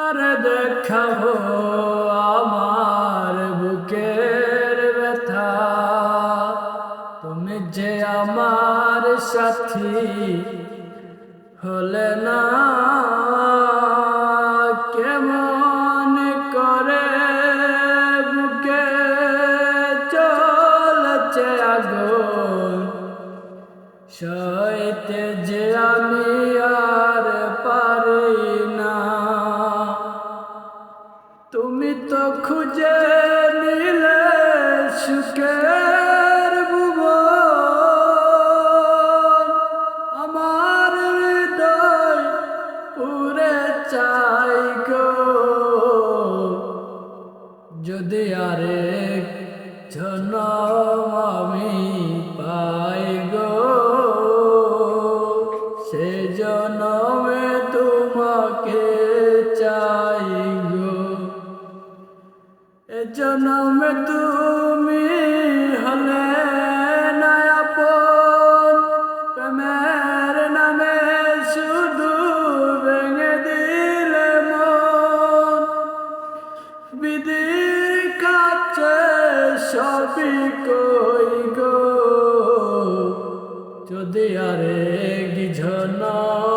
আর দেখাবো আমার বুকের ব্যথা, তুমি যে আমার সাথী হলে না। কেমন করে বুকে চলেছে আগুন, সইতে যে আমি আর পারি না। তুমি তো খুঁজে নিলে সুখের ভুবন, আমার হৃদয় পুরে চাই গো। যদি আরেক জনম আমি পাই গো, সে জনমে তোমাকে চাই গো। এ জনমে তুমি হলে না আপন, প্রেমের নামে শুধু ভেঙে দিলে মন। বিধির কাছে সবই কই গো, যদি আরেক জনম